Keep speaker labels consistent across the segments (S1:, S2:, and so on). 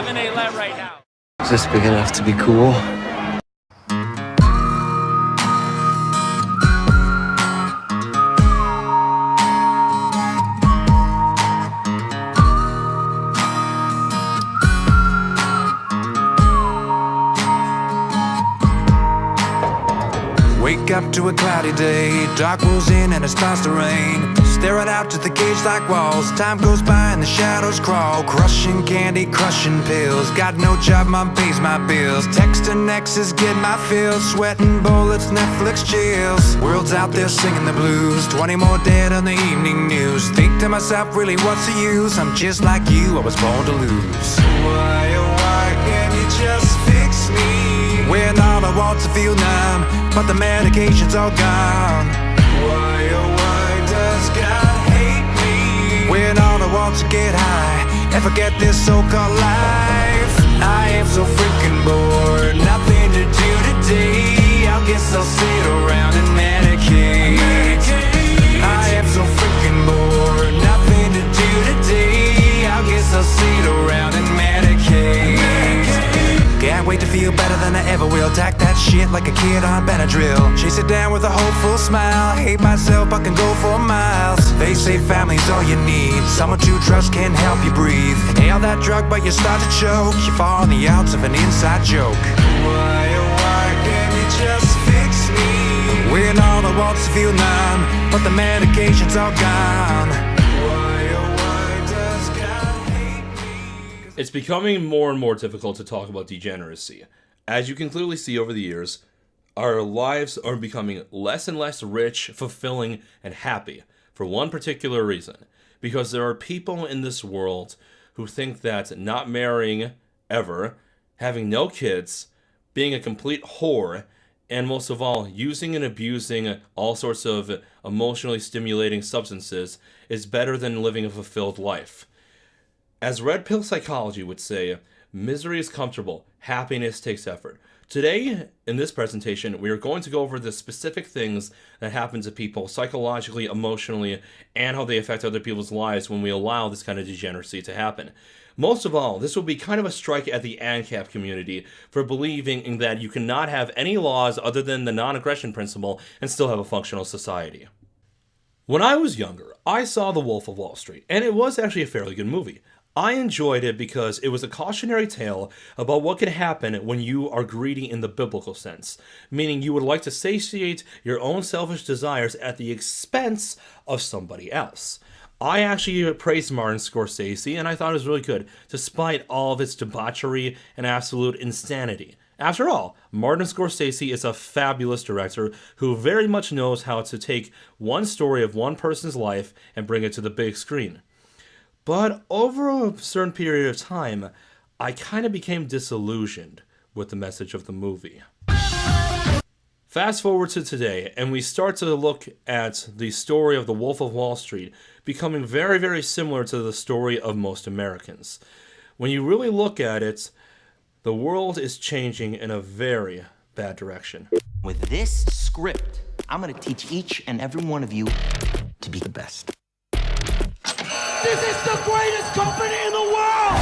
S1: having a let right now.
S2: Is this big enough to be cool?
S3: Wake up to a cloudy day, dark rolls in and it starts to rain. Staring out to the cage-like walls, time goes by and the shadows crawl. Crushing candy, crushing pills, got no job, mom pays my bills. Texting exes, get my fills, sweating bullets, Netflix chills. World's out there singing the blues, 20 more dead on the evening news. Think to myself, really what's the use? I'm just like you, I was born to lose. Why, oh why can't you just fix me? When all I want's to feel numb, but the medication's all gone. Why, oh why does God hate me? When all I want's to get high and forget this so-called life. I am so freaking bored, nothing to do today. I guess I'll sit around and medicate. I am so freaking bored, nothing to do today. I guess I'll sit around and medicate. Can't wait to feel better than I ever will. Tack that shit like a kid on Benadryl. Chase it down with a hopeful smile. Hate myself, I can go for miles. They say family's all you need. Someone to trust can help you breathe. Inhale that drug but you start to choke. You fall on the outs of an inside joke. Why, oh why can't you just fix me? When all I want's to feel numb, but the medication's all gone.
S4: It's becoming more and more difficult to talk about degeneracy. As you can clearly see over the years, our lives are becoming less and less rich, fulfilling, and happy for one particular reason. Because there are people in this world who think that not marrying ever, having no kids, being a complete whore, and most of all, using and abusing all sorts of emotionally stimulating substances is better than living a fulfilled life. As red pill psychology would say, misery is comfortable, happiness takes effort. Today, in this presentation, we are going to go over the specific things that happen to people psychologically, emotionally, and how they affect other people's lives when we allow this kind of degeneracy to happen. Most of all, this will be kind of a strike at the ANCAP community for believing that you cannot have any laws other than the non-aggression principle and still have a functional society. When I was younger, I saw The Wolf of Wall Street, and it was actually a fairly good movie. I enjoyed it because it was a cautionary tale about what can happen when you are greedy in the biblical sense, meaning you would like to satiate your own selfish desires at the expense of somebody else. I actually praised Martin Scorsese, and I thought it was really good, despite all of its debauchery and absolute insanity. After all, Martin Scorsese is a fabulous director who very much knows how to take one story of one person's life and bring it to the big screen. But over a certain period of time, I kind of became disillusioned with the message of the movie. Fast forward to today, and we start to look at the story of The Wolf of Wall Street becoming very, very similar to the story of most Americans. When you really look at it, the world is changing in a very bad direction.
S5: With this script, I'm going to teach each and every one of you to be the best.
S1: This is the greatest company in the world!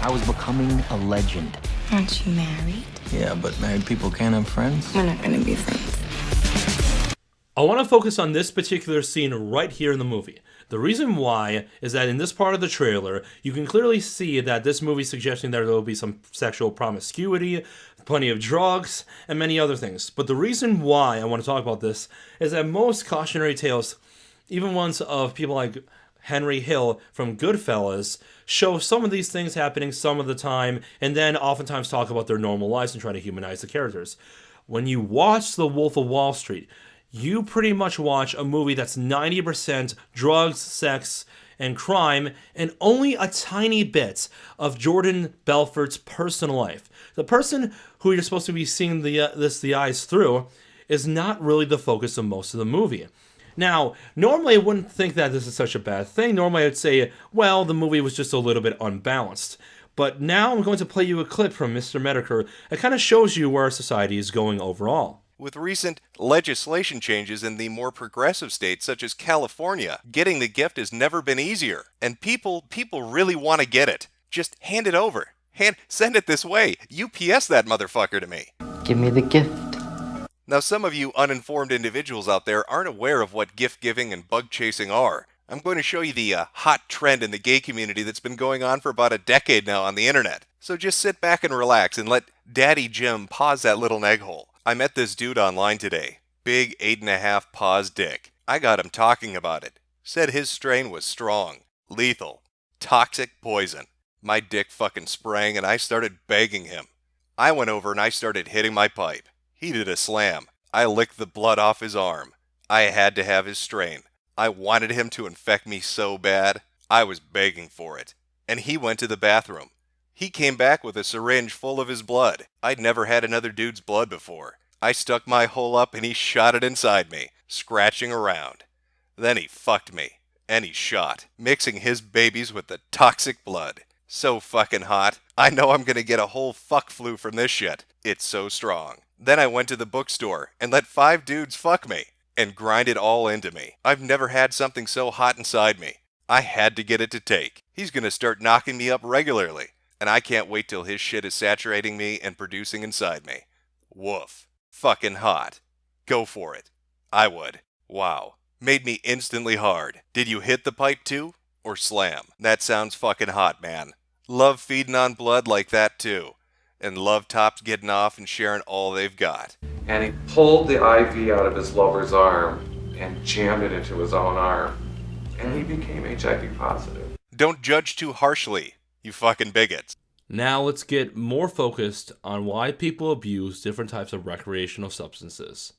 S5: I was becoming a legend.
S6: Aren't you married?
S5: Yeah, but married people can't have friends.
S6: We're not gonna be friends.
S4: I want to focus on this particular scene right here in the movie. The reason why is that in this part of the trailer, you can clearly see that this movie is suggesting that there will be some sexual promiscuity, plenty of drugs, and many other things. But the reason why I want to talk about this is that most cautionary tales, even ones of people like Henry Hill from Goodfellas, show some of these things happening some of the time, and then oftentimes talk about their normal lives and try to humanize the characters. When you watch The Wolf of Wall Street, you pretty much watch a movie that's 90% drugs, sex, and crime, and only a tiny bit of Jordan Belfort's personal life. The person who you're supposed to be seeing the eyes through is not really the focus of most of the movie. Now, normally I wouldn't think that this is such a bad thing. Normally I'd say, well, the movie was just a little bit unbalanced. But now I'm going to play you a clip from Mr. Medicare that kind of shows you where our society is going overall.
S7: With recent legislation changes in the more progressive states such as California, getting the gift has never been easier. And people really want to get it. Just hand it over. Send it this way. UPS that motherfucker to me.
S5: Give me the gift.
S7: Now, some of you uninformed individuals out there aren't aware of what gift giving and bug chasing are. I'm going to show you the hot trend in the gay community that's been going on for about a decade now on the internet. So just sit back and relax and let Daddy Jim pause that little egg hole. I met this dude online today. Big 8.5 paws dick. I got him talking about it. Said his strain was strong, lethal, toxic poison. My dick fucking sprang and I started begging him. I went over and I started hitting my pipe. He did a slam. I licked the blood off his arm. I had to have his strain. I wanted him to infect me so bad. I was begging for it. And he went to the bathroom. He came back with a syringe full of his blood. I'd never had another dude's blood before. I stuck my hole up and he shot it inside me, scratching around. Then he fucked me. And he shot, mixing his babies with the toxic blood. So fucking hot. I know I'm gonna get a whole fuck flu from this shit. It's so strong. Then I went to the bookstore and let 5 dudes fuck me and grind it all into me. I've never had something so hot inside me. I had to get it to take. He's gonna start knocking me up regularly, and I can't wait till his shit is saturating me and producing inside me. Woof. Fucking hot. Go for it. I would. Wow. Made me instantly hard. Did you hit the pipe too? Or slam? That sounds fucking hot, man. Love feeding on blood like that too. And love tops getting off and sharing all they've got.
S8: And he pulled the IV out of his lover's arm and jammed it into his own arm. And he became HIV positive.
S7: Don't judge too harshly, you fucking bigots.
S4: Now let's get more focused on why people abuse different types of recreational substances.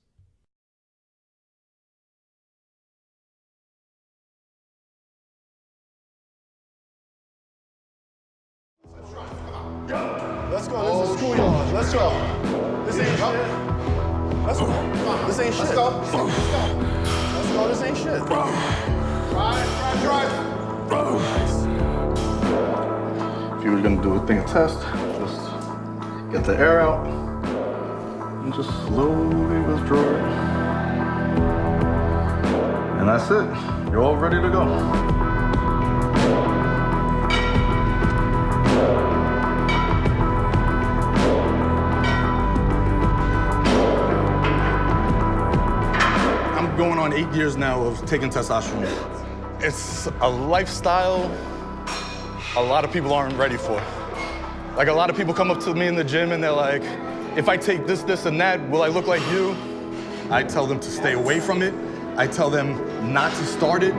S9: Let's go. This is schoolyard. Let's go. This ain't shit. Let's go. Come on. This ain't shit. Let's go. Let's go. This ain't shit. Drive. If you were gonna do a thing of test, just get the air out and just slowly withdraw it. And that's it. You're all ready to go. Going on 8 years now of taking testosterone. It's a lifestyle a lot of people aren't ready for. Like, a lot of people come up to me in the gym and they're like, if I take this, this, and that, will I look like you? I tell them to stay away from it. I tell them not to start it.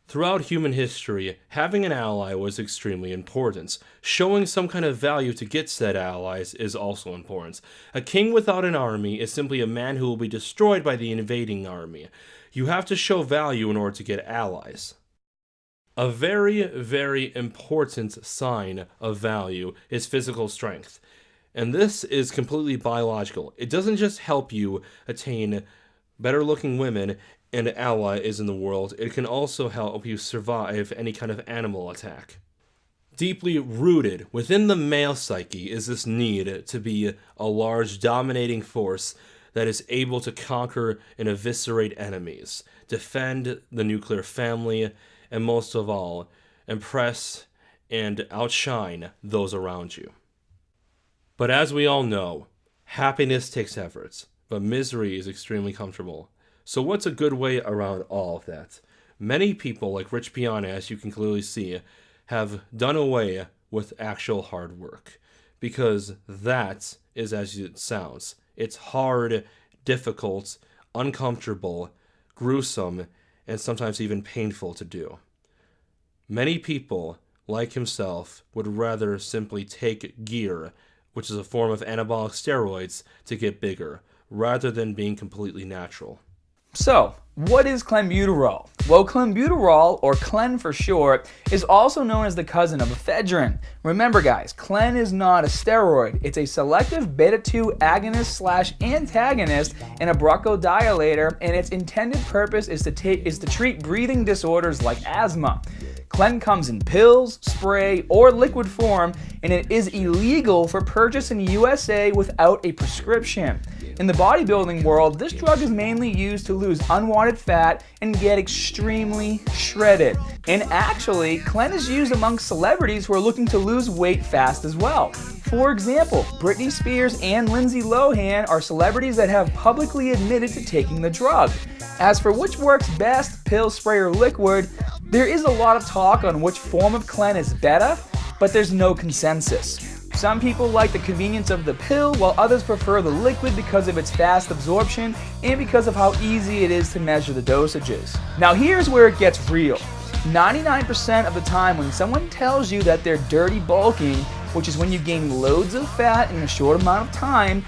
S4: Throughout human history, having an ally was extremely important. Showing some kind of value to get said allies is also important. A king without an army is simply a man who will be destroyed by the invading army. You have to show value in order to get allies. A very, very important sign of value is physical strength. And this is completely biological. It doesn't just help you attain better looking women and allies in the world, it can also help you survive any kind of animal attack. Deeply rooted within the male psyche is this need to be a large dominating force that is able to conquer and eviscerate enemies, defend the nuclear family, and most of all, impress and outshine those around you. But as we all know, happiness takes efforts, but misery is extremely comfortable. So what's a good way around all of that? Many people, like Rich Piana, as you can clearly see, have done away with actual hard work. Because that is as it sounds. It's hard, difficult, uncomfortable, gruesome, and sometimes even painful to do. Many people, like himself, would rather simply take gear, which is a form of anabolic steroids, to get bigger, rather than being completely natural.
S10: So, what is clenbuterol? Well, clenbuterol, or clen for short, is also known as the cousin of ephedrine. Remember guys, clen is not a steroid. It's a selective beta-2 agonist/antagonist and a bronchodilator, and its intended purpose is to treat breathing disorders like asthma. Clen comes in pills, spray, or liquid form, and it is illegal for purchase in the USA without a prescription. In the bodybuilding world, this drug is mainly used to lose unwanted fat and get extremely shredded. And actually, Clen is used amongst celebrities who are looking to lose weight fast as well. For example, Britney Spears and Lindsay Lohan are celebrities that have publicly admitted to taking the drug. As for which works best, pill, spray, or liquid, there is a lot of talk on which form of Clen is better, but there's no consensus. Some people like the convenience of the pill, while others prefer the liquid because of its fast absorption and because of how easy it is to measure the dosages. Now here's where it gets real. 99% of the time when someone tells you that they're dirty bulking, which is when you gain loads of fat in a short amount of time,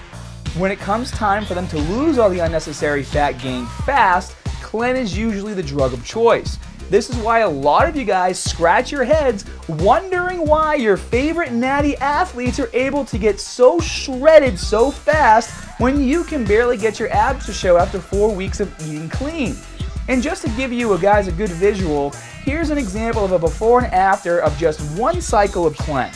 S10: when it comes time for them to lose all the unnecessary fat gained fast, Clen is usually the drug of choice. This is why a lot of you guys scratch your heads wondering why your favorite natty athletes are able to get so shredded so fast when you can barely get your abs to show after 4 weeks of eating clean. And just to give you guys a good visual, here's an example of a before and after of just one cycle of Clen.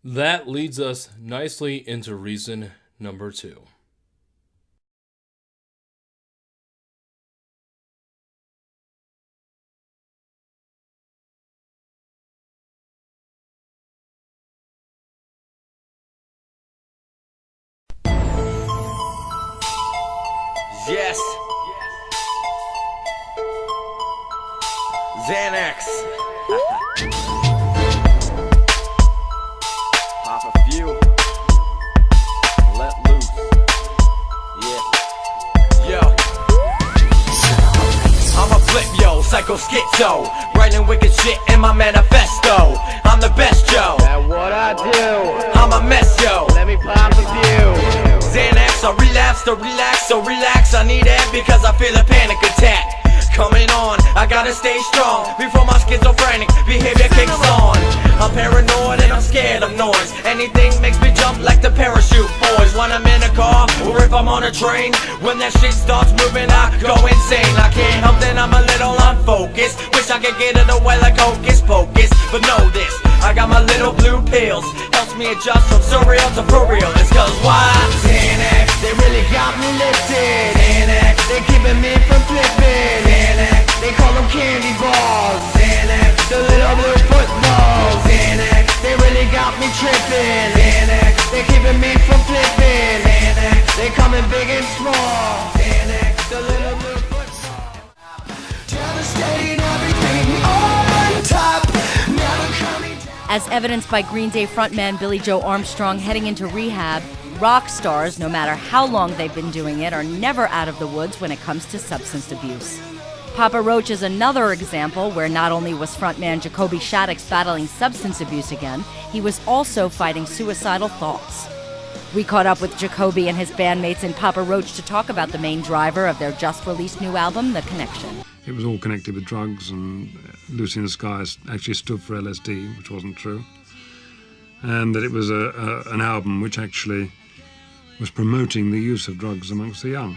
S4: That leads us nicely into reason number 2.
S11: Yes. Xanax. Pop a few. Let loose. Yeah. Yo. I'm a flip yo, psycho schizo. Writing wicked shit in my manifesto. I'm the best yo. That's what I do. I'm a mess yo. Let me pop a few. Xanax, I relapse to relax, so relax. I need that because I feel a panic attack coming on. I gotta stay strong before my schizophrenic behavior kicks on. I'm paranoid and I'm scared of noise. Anything makes me jump like the parachute boys. When I'm in a car or if I'm on a train, when that shit starts moving I go insane. I can't help that I'm a little unfocused. Wish I could get it away like hocus pocus. But know this, I got my little blue pills. Helps me adjust from surreal to for real. It's cause why? Xanax, they really got me lifted. Xanax, they keeping me from flipping. Xanax, they call them candy balls. Xanax, the little blue footballs. Xanax, they really got me tripping. Xanax, they keeping me from flipping. Xanax, they coming big and small. Xanax, the little blue footballs. Devastating everything on top. Never coming down.
S12: As evidenced by Green Day frontman Billy Joe Armstrong heading into rehab, rock stars, no matter how long they've been doing it, are never out of the woods when it comes to substance abuse. Papa Roach is another example where not only was frontman Jacoby Shaddix battling substance abuse again, he was also fighting suicidal thoughts. We caught up with Jacoby and his bandmates in Papa Roach to talk about the main driver of their just-released new album, The Connection.
S13: It was all connected with drugs, and Lucy in the Sky actually stood for LSD, which wasn't true. And that it was an album which actually was promoting the use of drugs amongst the young.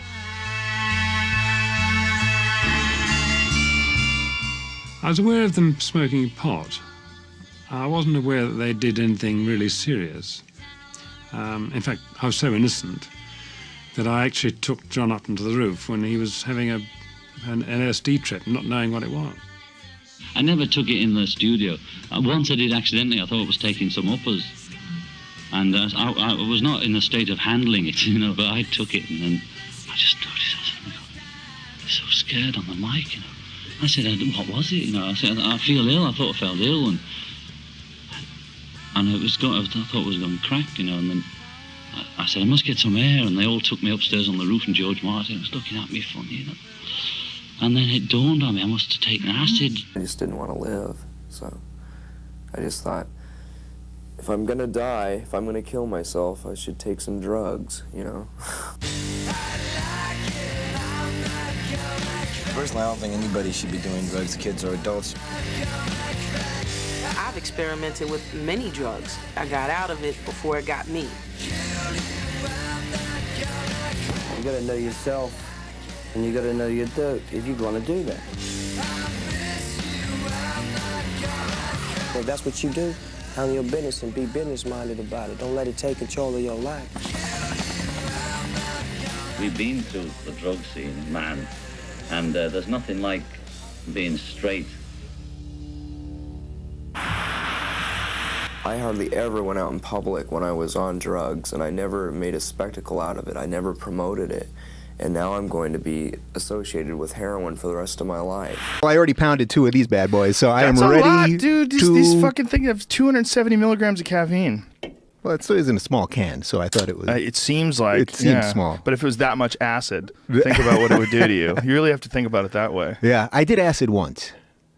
S13: I was aware of them smoking pot. I wasn't aware that they did anything really serious. In fact, I was so innocent that I actually took John up into the roof when he was having an LSD trip, not knowing what it was.
S14: I never took it in the studio. Once I did accidentally. I thought I was taking some uppers. And I was not in a state of handling it, but I took it, and then I just noticed, I said, so scared on the mic, you know. I said, what was it? You know, I said, I feel ill. I thought I felt ill, and it was going. I thought it was going to crack, you know. And then I said, I must get some air, and they all took me upstairs on the roof, and George Martin was looking at me funny, you know. And then it dawned on me, I must have taken acid.
S2: I just didn't want to live, so I just thought, if I'm gonna die, if I'm gonna kill myself, I should take some drugs, you know.
S15: Personally, I don't think anybody should be doing drugs, kids or adults.
S16: I've experimented with many drugs. I got out of it before it got me.
S2: You gotta know yourself, and you gotta know your dope if you're gonna do that. If that's what you do, handle your business and be business-minded about it. Don't let it take control of your life.
S14: We've been through the drug scene, man, and there's nothing like being straight.
S2: I hardly ever went out in public when I was on drugs, and I never made a spectacle out of it. I never promoted it. And now I'm going to be associated with heroin for the rest of my life.
S17: Well, I already pounded 2 of these bad boys, so I am
S18: That's a
S17: ready
S18: lot, dude.
S17: to...
S18: These fucking things have 270 milligrams of caffeine.
S17: Well, it still is in a small can, so I thought it was...
S18: It seems like...
S17: It seems small.
S18: But if it was that much acid, think about what it would do to you. You really have to think about it that way.
S17: Yeah, I did acid once.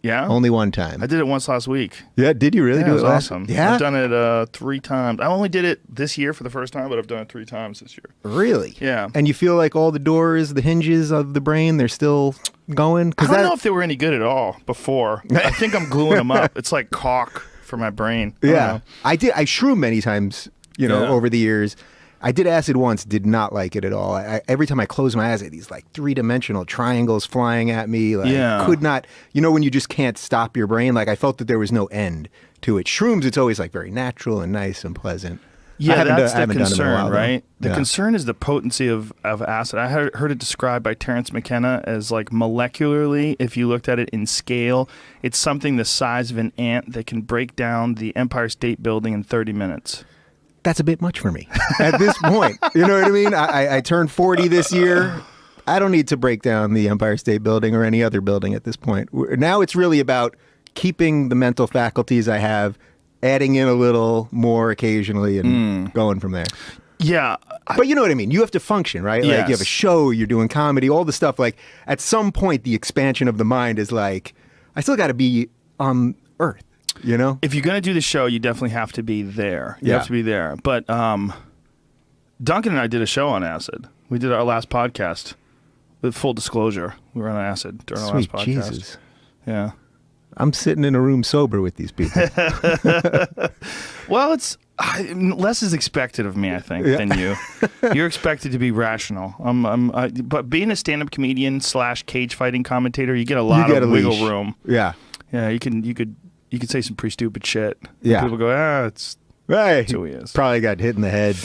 S18: Yeah?
S17: Only one time.
S18: I did it once last week.
S17: Yeah, did you really
S18: Yeah,
S17: do
S18: it was
S17: it last?
S18: awesome.
S17: Yeah?
S18: I've done it 3 times. I only did it this year for the first time, but I've done it 3 times this year.
S17: Really?
S18: Yeah.
S17: And you feel like all the doors, the hinges of the brain, they're still going?
S18: I don't know if they were any good at all before. I think I'm gluing them up. It's like caulk for my brain. I don't know.
S17: I shroom many times, you know,
S18: Yeah.
S17: over the years. I did acid once, did not like it at all. Every time I close my eyes, I had these like 3-dimensional triangles flying at me. Like, could not, you know, when you just can't stop your brain, like I felt that there was no end to it. Shrooms, it's always like very natural and nice and pleasant.
S18: Yeah, that's
S17: I haven't
S18: the
S17: done them in a
S18: concern,
S17: while, though.
S18: right? The
S17: Yeah.
S18: concern is the potency of acid. I heard it described by Terence McKenna as like molecularly, if you looked at it in scale, it's something the size of an ant that can break down the Empire State Building in 30 minutes.
S17: That's a bit much for me at this point. You know what I mean? I turned 40 this year. I don't need to break down the Empire State Building or any other building at this point. Now it's really about keeping the mental faculties I have, adding in a little more occasionally and going from there.
S18: Yeah.
S17: But you know what I mean? You have to function, right? Like
S18: Yes.
S17: you have a show, you're doing comedy, all the stuff. Like at some point, the expansion of the mind is like, I still got to be on Earth. You know,
S18: if you're going to do the show, you definitely have to be there. You
S17: Yeah.
S18: have to be there. But Duncan and I did a show on acid. We did our last podcast. With full disclosure, we were on acid during our last
S17: Sweet
S18: podcast.
S17: Jesus.
S18: Yeah.
S17: I'm sitting in a room sober with these people.
S18: Well, it's less is expected of me, I think,
S17: Yeah.
S18: than you. You're expected to be rational. But being a stand-up comedian / cage fighting commentator, you get a lot of wiggle room.
S17: Yeah.
S18: Yeah, you could say some pretty stupid shit.
S17: Yeah.
S18: People go, it's
S17: right.
S18: That's who he is.
S17: Probably got hit in the head.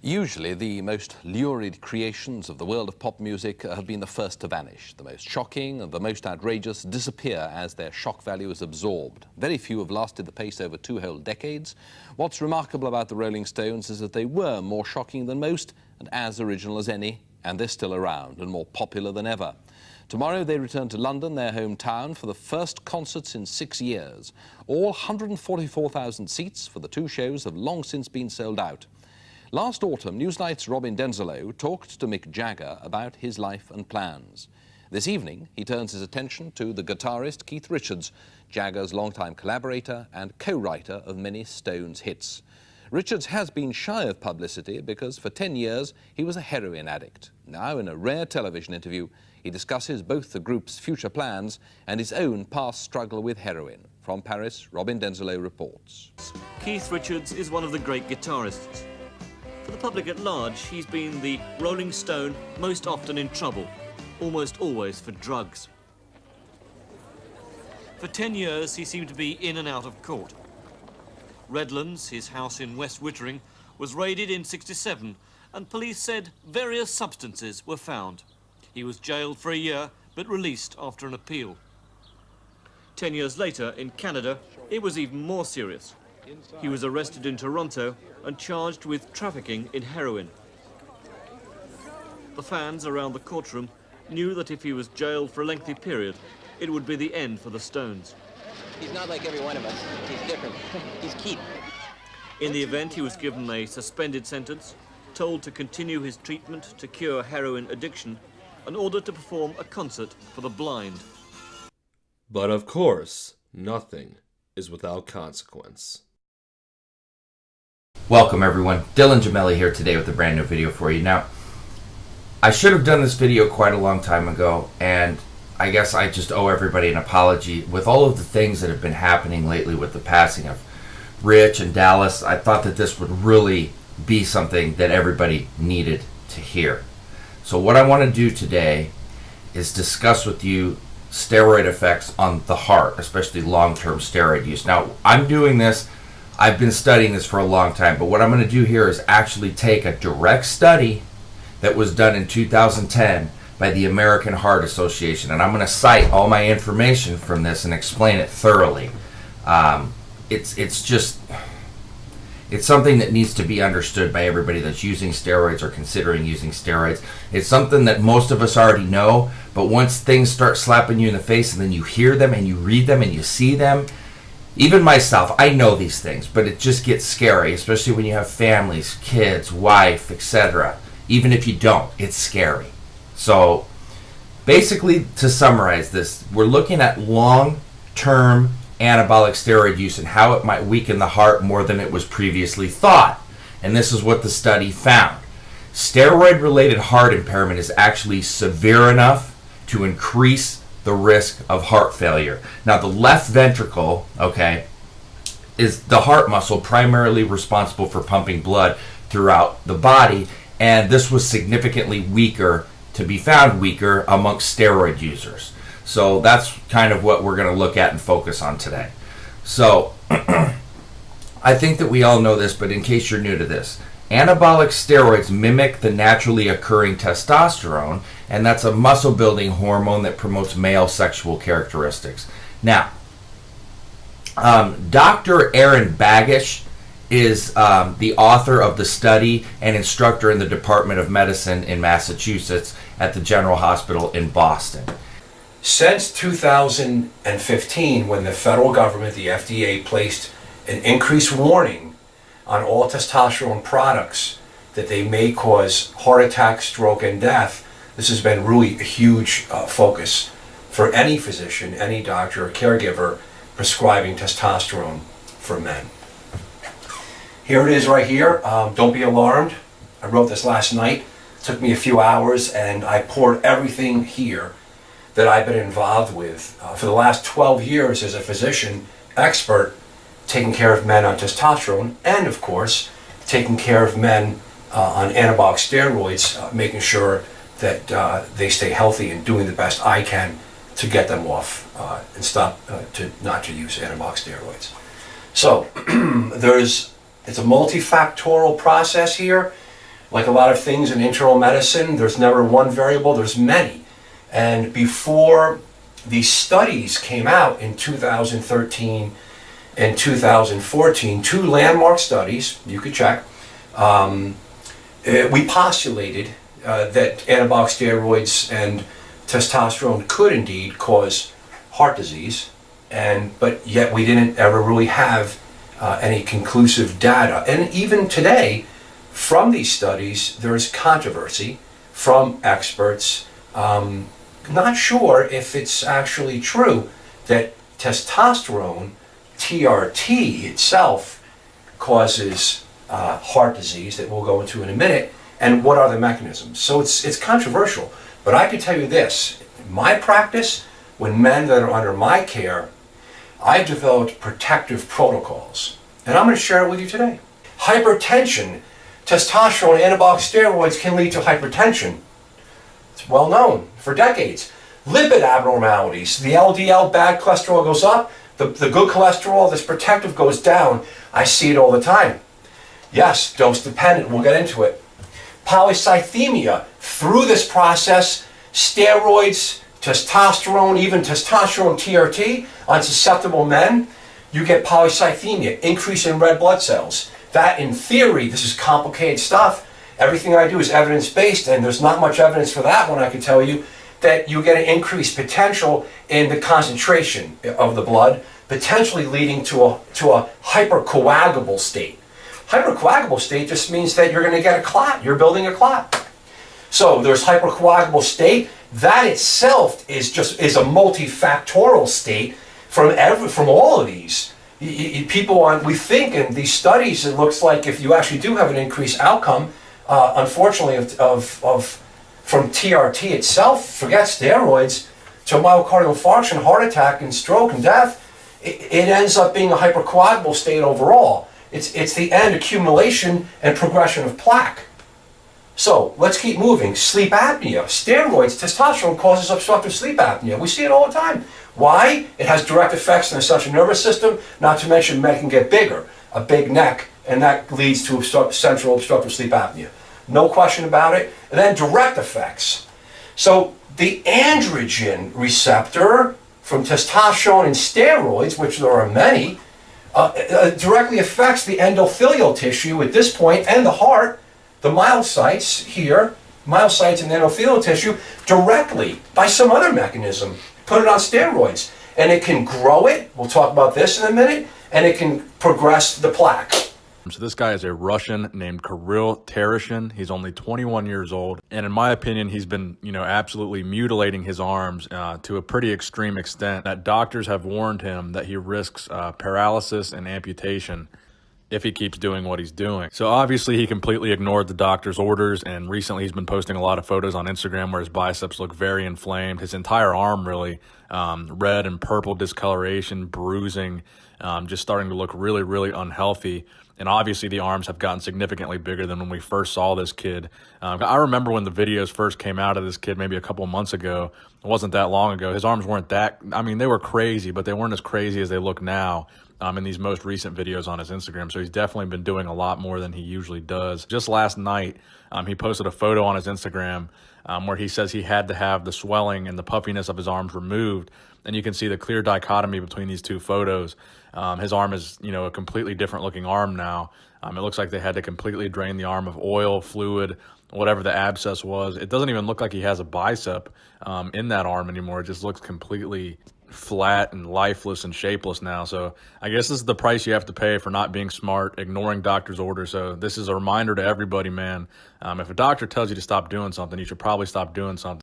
S19: Usually, the most lurid creations of the world of pop music have been the first to vanish. The most shocking and the most outrageous disappear as their shock value is absorbed. Very few have lasted the pace over 2 whole decades. What's remarkable about the Rolling Stones is that they were more shocking than most and as original as any, and they're still around and more popular than ever. Tomorrow they return to London, their hometown, for the first concerts in 6 years. All 144,000 seats for the 2 shows have long since been sold out. Last autumn, Newsnight's Robin Denzelow talked to Mick Jagger about his life and plans. This evening, he turns his attention to the guitarist Keith Richards, Jagger's longtime collaborator and co-writer of many Stones hits. Richards has been shy of publicity because for 10 years he was a heroin addict. Now, in a rare television interview, he discusses both the group's future plans and his own past struggle with heroin. From Paris, Robin Denzelow reports.
S20: Keith Richards is one of the great guitarists. For the public at large, he's been the Rolling Stone most often in trouble, almost always for drugs. For 10 years, he seemed to be in and out of court. Redlands, his house in West Wittering, was raided in '67, and police said various substances were found. He was jailed for a year, but released after an appeal. 10 years later, in Canada, it was even more serious. He was arrested in Toronto and charged with trafficking in heroin. The fans around the courtroom knew that if he was jailed for a lengthy period, it would be the end for the Stones.
S15: He's not like every one of us. He's different. He's Keith.
S20: In the event, he was given a suspended sentence, told to continue his treatment to cure heroin addiction, and ordered to perform a concert for the blind.
S4: But of course, nothing is without consequence.
S21: Welcome everyone, Dylan Gemelli here today with a brand new video for you. Now, I should have done this video quite a long time ago, and I guess I just owe everybody an apology. With all of the things that have been happening lately with the passing of Rich and Dallas, I thought that this would really be something that everybody needed to hear. So what I want to do today is discuss with you steroid effects on the heart, especially long-term steroid use. Now, I'm doing this, I've been studying this for a long time, but what I'm going to do here is actually take a direct study that was done in 2010 by the American Heart Association, and I'm going to cite all my information from this and explain it thoroughly. It's something that needs to be understood by everybody that's using steroids or considering using steroids. It's something that most of us already know, but once things start slapping you in the face and then you hear them and you read them and you see them, even myself, I know these things, but it just gets scary, especially when you have families, kids, wife, etc. Even if you don't, it's scary. So basically, to summarize this, we're looking at long-term anabolic steroid use and how it might weaken the heart more than it was previously thought. And this is what the study found. Steroid-related heart impairment is actually severe enough to increase the risk of heart failure. Now, the left ventricle, okay, is the heart muscle primarily responsible for pumping blood throughout the body, and this was significantly weaker, to be found weaker amongst steroid users. So that's kind of what we're going to look at and focus on today. So I think that we all know this, but in case you're new to this, anabolic steroids mimic the naturally occurring testosterone, and that's a muscle building hormone that promotes male sexual characteristics. Now, Dr. Aaron Bagish is the author of the study and instructor in the Department of Medicine in Massachusetts at the General Hospital in Boston.
S22: Since 2015, when the federal government, the FDA, placed an increased warning on all testosterone products that they may cause heart attack, stroke, and death, this has been really a huge focus for any physician, any doctor or caregiver prescribing testosterone for men. Here it is right here. Don't be alarmed. I wrote this last night. It took me a few hours, and I poured everything here that I've been involved with for the last 12 years as a physician expert taking care of men on testosterone and, of course, taking care of men on anabolic steroids, making sure that they stay healthy and doing the best I can to get them off and stop not to use anabolic steroids. So it's a multifactorial process here. Like a lot of things in internal medicine, there's never one variable, there's many. And before these studies came out in 2013 and 2014, two landmark studies, you could check, we postulated that anabolic steroids and testosterone could indeed cause heart disease, but yet we didn't ever really have any conclusive data. And even today, from these studies, there is controversy from experts. Not sure if it's actually true that testosterone, TRT itself, causes heart disease that we'll go into in a minute, and what are the mechanisms. So it's controversial, but I can tell you this, in my practice, when men that are under my care, I've developed protective protocols, and I'm going to share it with you today. Hypertension, testosterone, anabolic steroids can lead to hypertension. It's well known for decades. Lipid abnormalities, the LDL bad cholesterol goes up, the good cholesterol, this protective goes down. I see it all the time. Yes, dose dependent, we'll get into it. Polycythemia, through this process, steroids, testosterone, even testosterone TRT on susceptible men, you get polycythemia, increase in red blood cells. That, in theory, this is complicated stuff. Everything I do is evidence-based, and there's not much evidence for that one, I can tell you. that you get an increased potential in the concentration of the blood, potentially leading to a hypercoagulable state. Hypercoagulable state just means that you're going to get a clot. You're building a clot. So there's hypercoagulable state. That itself is a multifactorial state from all of these. We think in these studies, it looks like if you actually do have an increased outcome, unfortunately, from TRT itself, forget steroids, to myocardial infarction, heart attack, and stroke and death, it ends up being a hypercoagulable state overall. It's the end accumulation and progression of plaque. So let's keep moving. Sleep apnea, steroids, testosterone causes obstructive sleep apnea. We see it all the time. Why? It has direct effects on the central nervous system, not to mention men can get bigger, a big neck, and that leads to central obstructive sleep apnea. No question about it. And then direct effects. So the androgen receptor from testosterone and steroids, which there are many, directly affects the endothelial tissue at this point and the heart, the myocytes here, myocytes and endothelial tissue, directly by some other mechanism. Put it on steroids, and it can grow it. We'll talk about this in a minute, and it can progress the plaque.
S1: So this guy is a Russian named Kirill Tereshin. He's only 21 years old. And in my opinion, he's been, absolutely mutilating his arms to a pretty extreme extent that doctors have warned him that he risks paralysis and amputation if he keeps doing what he's doing. So obviously he completely ignored the doctor's orders, and recently he's been posting a lot of photos on Instagram where his biceps look very inflamed. His entire arm really, red and purple discoloration, bruising, just starting to look really, really unhealthy. And obviously the arms have gotten significantly bigger than when we first saw this kid. I remember when the videos first came out of this kid maybe a couple of months ago. It wasn't that long ago. His arms weren't they were crazy, but they weren't as crazy as they look now in these most recent videos on his Instagram. So he's definitely been doing a lot more than he usually does. Just last night, he posted a photo on his Instagram where he says he had to have the swelling and the puffiness of his arms removed. And you can see the clear dichotomy between these two photos. His arm is, a completely different looking arm now. It looks like they had to completely drain the arm of oil, fluid, whatever the abscess was. It doesn't even look like he has a bicep in that arm anymore. It just looks completely flat and lifeless and shapeless now. So I guess this is the price you have to pay for not being smart, ignoring doctor's orders. So this is a reminder to everybody, man. If a doctor tells you to stop doing something, you should probably stop doing something.